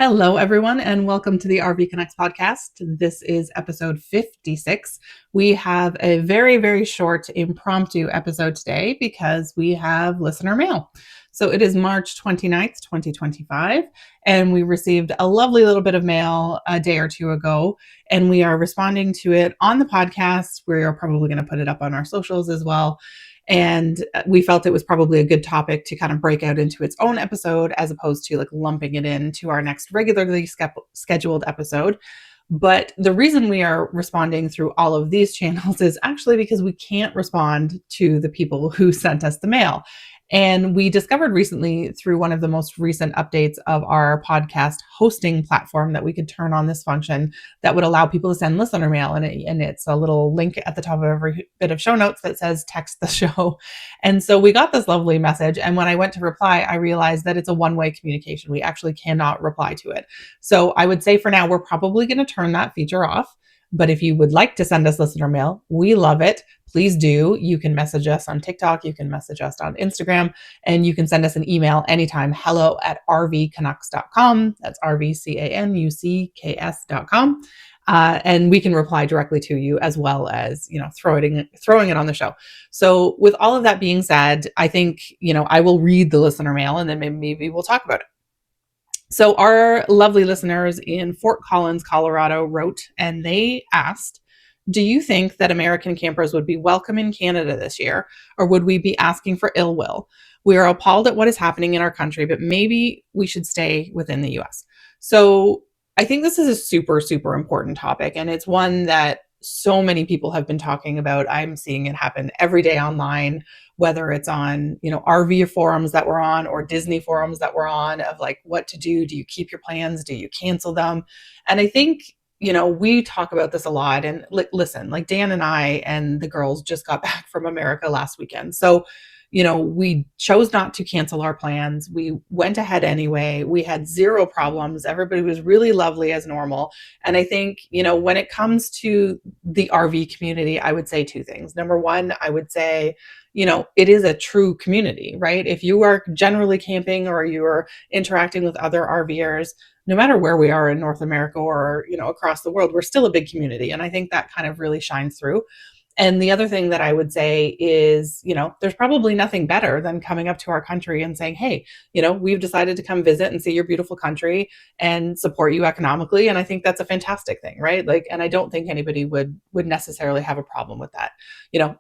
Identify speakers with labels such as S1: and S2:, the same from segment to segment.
S1: Hello, everyone, and welcome to the RV Connects podcast. This is episode 56. We have a very, very short impromptu episode today because we have listener mail. So it is March 29th, 2025, and we received a lovely little bit of mail a day or two ago, and we are responding to it on the podcast. We are probably going to put it up on our socials as well. And we felt it was probably a good topic to kind of break out into its own episode as opposed to like lumping it into our next regularly scheduled episode. But the reason we are responding through all of these channels is actually because we can't respond to the people who sent us the mail. And we discovered recently through one of the most recent updates of our podcast hosting platform that we could turn on this function that would allow people to send listener mail. And it's a little link at the top of every bit of show notes that says text the show. And so we got this lovely message. And when I went to reply, I realized that it's a one-way communication. We actually cannot reply to it. So I would say for now, we're probably going to turn that feature off. But if you would like to send us listener mail, we love it. Please do. You can message us on TikTok. You can message us on Instagram, and you can send us an email anytime. hello@rvcanucks.com. That's rvcanucks.com. And we can reply directly to you as well as, throwing it on the show. So with all of that being said, I think, I will read the listener mail and then maybe we'll talk about it. So our lovely listeners in Fort Collins, Colorado wrote, and they asked, do you think that American campers would be welcome in Canada this year, or would we be asking for ill will? We are appalled at what is happening in our country, but maybe we should stay within the US. So I think this is a super, super important topic, and it's one that so many people have been talking about. I'm seeing it happen every day online, whether it's on, RV forums that we're on or Disney forums that we're on of like what to do. Do you keep your plans? Do you cancel them? And I think, we talk about this a lot. And listen, like Dan and I and the girls just got back from America last weekend. So, we chose not to cancel our plans. We went ahead anyway. We had zero problems. Everybody was really lovely as normal. And I think, when it comes to the RV community, I would say two things. Number one, I would say, it is a true community, right? If you are generally camping or you are interacting with other RVers, no matter where we are in North America or, across the world, we're still a big community. And I think that kind of really shines through. And the other thing that I would say is, there's probably nothing better than coming up to our country and saying, hey, we've decided to come visit and see your beautiful country and support you economically. And I think that's a fantastic thing, right? Like, and I don't think anybody would necessarily have a problem with that.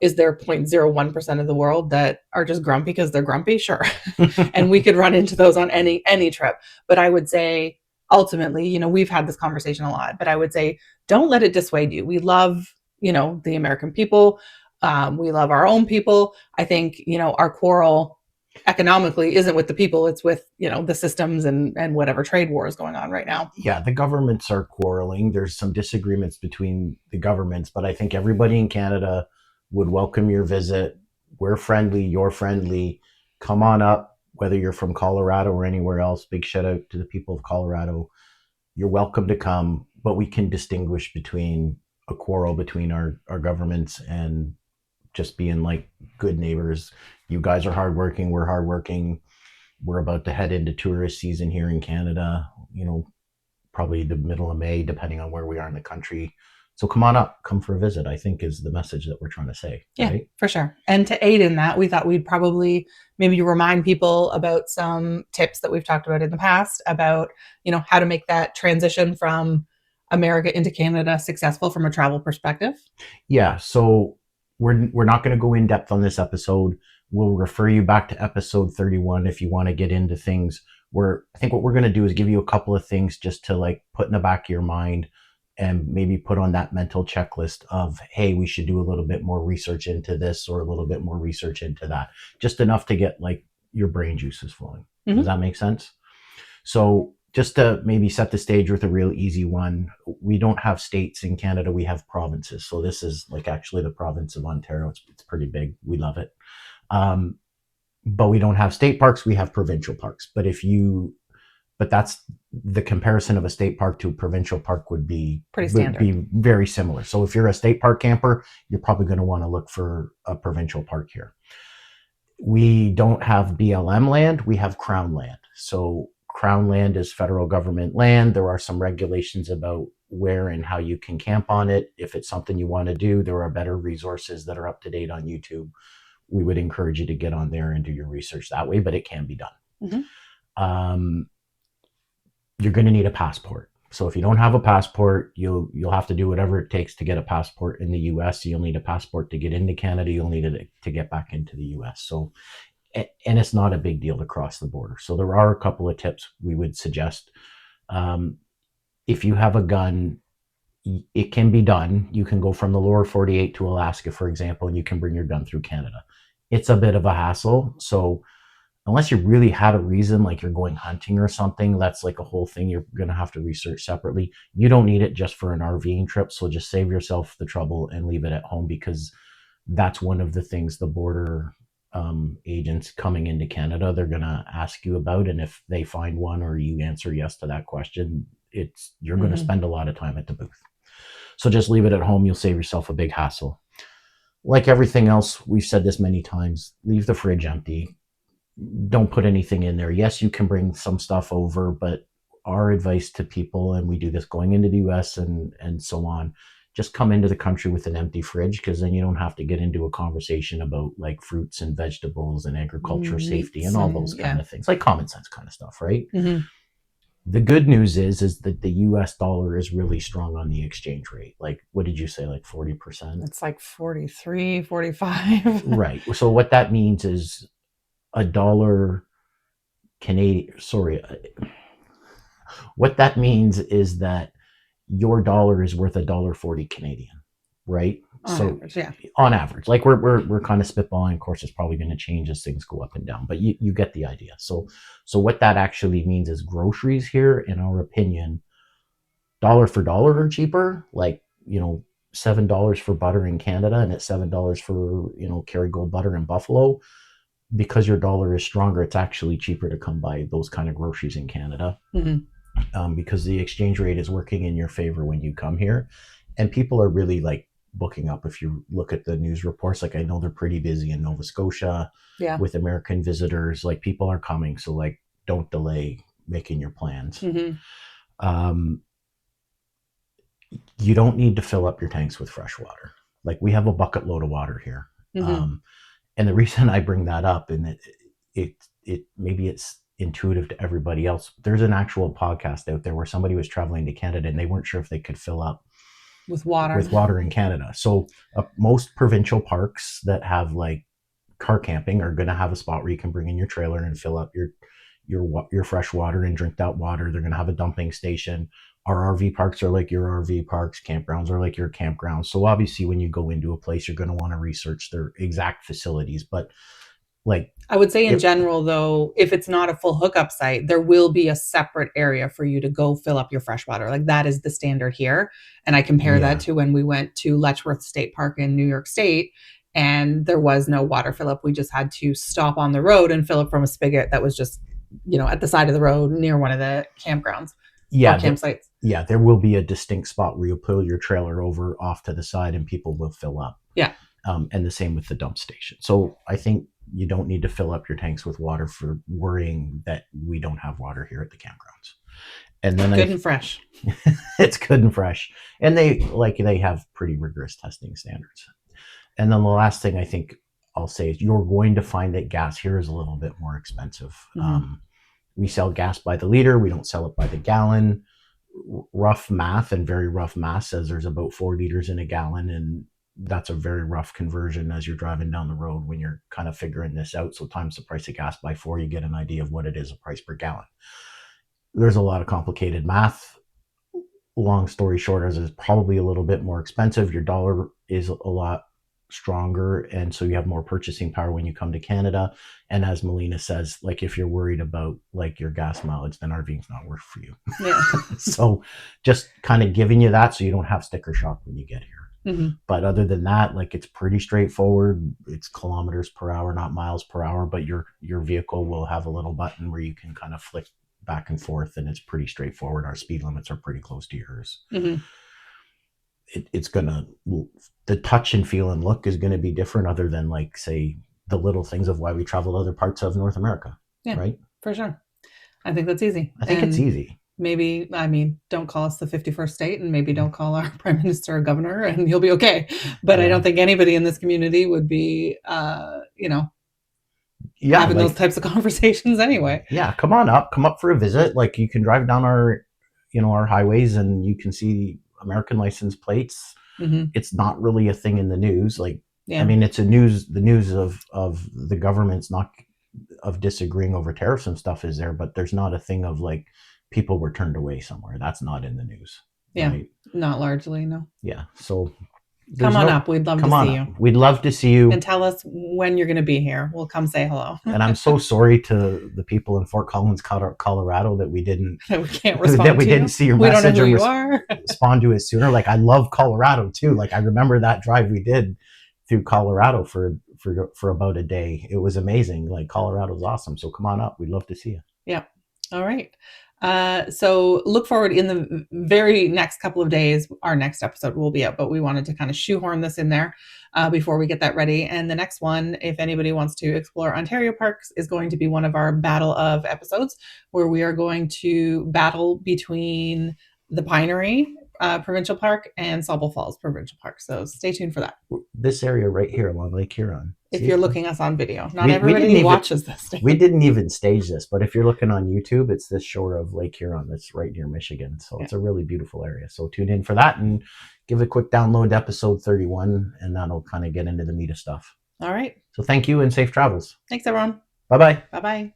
S1: Is there 0.01% of the world that are just grumpy because they're grumpy? Sure. And we could run into those on any trip. But I would say, ultimately, we've had this conversation a lot, but I would say, don't let it dissuade you. We love the American people. We love our own people. I think, our quarrel economically isn't with the people. It's with, the systems and whatever trade war is going on right now.
S2: Yeah, the governments are quarreling. There's some disagreements between the governments, but I think everybody in Canada would welcome your visit. We're friendly. You're friendly. Come on up, whether you're from Colorado or anywhere else. Big shout out to the people of Colorado. You're welcome to come, but we can distinguish between a quarrel between our governments and just being like good neighbors. You guys are hardworking. We're hardworking. We're about to head into tourist season here in Canada, probably the middle of May, depending on where we are in the country. So come on up, come for a visit, I think is the message that we're trying to say.
S1: Yeah,
S2: right?
S1: For sure. And to aid in that, we thought we'd probably maybe remind people about some tips that we've talked about in the past about, how to make that transition from America into Canada successful from a travel perspective.
S2: Yeah, so we're not going to go in depth on this episode. We'll refer you back to episode 31 if you want to get into things. I think what we're going to do is give you a couple of things just to like put in the back of your mind and maybe put on that mental checklist of, hey, we should do a little bit more research into this or a little bit more research into that. Just enough to get like your brain juices flowing. Mm-hmm. Does that make sense? So just to maybe set the stage with a real easy one, we don't have states in Canada, we have provinces. So this is like actually the province of Ontario. It's pretty big. We love it. But we don't have state parks, we have provincial parks. But that's the comparison of a state park to a provincial park would be
S1: pretty standard.
S2: Would be very similar. So if you're a state park camper, you're probably going to want to look for a provincial park here. We don't have BLM land, we have Crown land. So Crown land is federal government land. There are some regulations about where and how you can camp on it. If it's something you want to do, there are better resources that are up to date on YouTube. We would encourage you to get on there and do your research that way, but it can be done. You're going to need a passport. So if you don't have a passport, you'll have to do whatever it takes to get a passport in the US. You'll need a passport to get into Canada. You'll need it to get back into the US. So, and it's not a big deal to cross the border. So there are a couple of tips we would suggest. If you have a gun, it can be done. You can go from the lower 48 to Alaska, for example, and you can bring your gun through Canada. It's a bit of a hassle. So unless you really had a reason, like you're going hunting or something, that's like a whole thing you're going to have to research separately. You don't need it just for an RVing trip. So just save yourself the trouble and leave it at home, because that's one of the things the border agents coming into Canada, they're going to ask you about. And if they find one or you answer yes to that question, you're going to spend a lot of time at the booth. So just leave it at home. You'll save yourself a big hassle. Like everything else, we've said this many times, leave the fridge empty. Don't put anything in there. Yes, you can bring some stuff over, but our advice to people, and we do this going into the US and so on, just come into the country with an empty fridge, because then you don't have to get into a conversation about like fruits and vegetables and agriculture safety and all those kind of things, like common sense kind of stuff, right? The good news is that the US dollar is really strong on the exchange rate. Like, what did you say, like 40%?
S1: It's like 43, 45.
S2: Right. So what that means is $1 Canadian, what that means is that your dollar is worth $1.40 Canadian, right?
S1: Average, yeah.
S2: On average, like we're kind of spitballing. Of course, it's probably going to change as things go up and down, but you get the idea. So what that actually means is groceries here, in our opinion, dollar for dollar are cheaper. Like, $7 for butter in Canada, and it's $7 for Kerrygold butter in Buffalo. Because your dollar is stronger, it's actually cheaper to come by those kind of groceries in Canada. Because the exchange rate is working in your favor when you come here, and people are really like booking up. If you look at the news reports, like I know they're pretty busy in Nova Scotia with American visitors. Like people are coming, so like don't delay making your plans. You don't need to fill up your tanks with fresh water. Like we have a bucket load of water here. And the reason I bring that up, and it maybe it's intuitive to everybody else, there's an actual podcast out there where somebody was traveling to Canada and they weren't sure if they could fill up
S1: with water
S2: in Canada. So most provincial parks that have like car camping are going to have a spot where you can bring in your trailer and fill up your fresh water and drink that water. They're going to have a dumping station. Our RV parks are like your RV parks. Campgrounds are like your campgrounds. So obviously when you go into a place, you're going to want to research their exact facilities. But like,
S1: I would say in general, though, if it's not a full hookup site, there will be a separate area for you to go fill up your fresh water. Like that is the standard here. And I compare that to when we went to Letchworth State Park in New York State, and there was no water fill up. We just had to stop on the road and fill up from a spigot that was just, at the side of the road near one of the campgrounds. Campsites.
S2: There will be a distinct spot where you'll pull your trailer over off to the side and people will fill up. And the same with the dump station. So I think you don't need to fill up your tanks with water for worrying that we don't have water here at the campgrounds. And then
S1: good and fresh.
S2: It's good and fresh. And they have pretty rigorous testing standards. And then the last thing I think I'll say is you're going to find that gas here is a little bit more expensive. We sell gas by the liter. We don't sell it by the gallon. Rough math, and very rough math, says there's about 4 liters in a gallon. And that's a very rough conversion as you're driving down the road when you're kind of figuring this out. So times the price of gas by 4, you get an idea of what it is, a price per gallon. There's a lot of complicated math. Long story short, is it's probably a little bit more expensive. Your dollar is a lot stronger, and so you have more purchasing power when you come to Canada. And as Melina says, like if you're worried about like your gas mileage, then RVing's not worth for you. So just kind of giving you that so you don't have sticker shock when you get here. But other than that, like it's pretty straightforward. It's kilometers per hour, not miles per hour, but your vehicle will have a little button where you can kind of flick back and forth, and it's pretty straightforward. Our speed limits are pretty close to yours. It's gonna, the touch and feel and look is gonna be different, other than like say the little things of why we travel to other parts of North America. Right?
S1: For sure. I think that's easy.
S2: I think it's easy.
S1: Maybe, I mean, don't call us the 51st state, and maybe don't call our prime minister or governor, and you'll be okay. But I don't think anybody in this community would be, having those types of conversations anyway.
S2: Yeah, come up for a visit. Like, you can drive down our highways and you can see American license plates. It's not really a thing in the news. Like, I mean, it's the news of the government's not of disagreeing over tariffs and stuff is there, but there's not a thing of like people were turned away somewhere. That's not in the news.
S1: Yeah, right? Not largely, no.
S2: Yeah, so
S1: come on up. We'd love to see you.
S2: We'd love to see you.
S1: And tell us when you're going to be here. We'll come say hello.
S2: And I'm so sorry to the people in Fort Collins, Colorado, that we didn't
S1: we can't respond
S2: that we didn't see your
S1: message. We don't know who
S2: you
S1: are.
S2: respond to it sooner. Like, I love Colorado too. Like, I remember that drive we did through Colorado for about a day. It was amazing. Like, Colorado's awesome. So come on up. We'd love to see you.
S1: Yeah. All right. So look forward in the very next couple of days. Our next episode will be out, but we wanted to kind of shoehorn this in there before we get that ready. And the next one, if anybody wants to explore Ontario parks, is going to be one of our battle of episodes, where we are going to battle between the Pinery Provincial Park and Sauble Falls Provincial Park. So stay tuned for that.
S2: This area right here along Lake Huron.
S1: If you're looking us on video, not everybody watches this.
S2: We didn't even stage this, but if you're looking on YouTube, it's this shore of Lake Huron that's right near Michigan. So it's a really beautiful area. So tune in for that and give a quick download to episode 31, and that'll kind of get into the meat of stuff.
S1: All right.
S2: So thank you and safe travels.
S1: Thanks, everyone.
S2: Bye-bye.
S1: Bye-bye.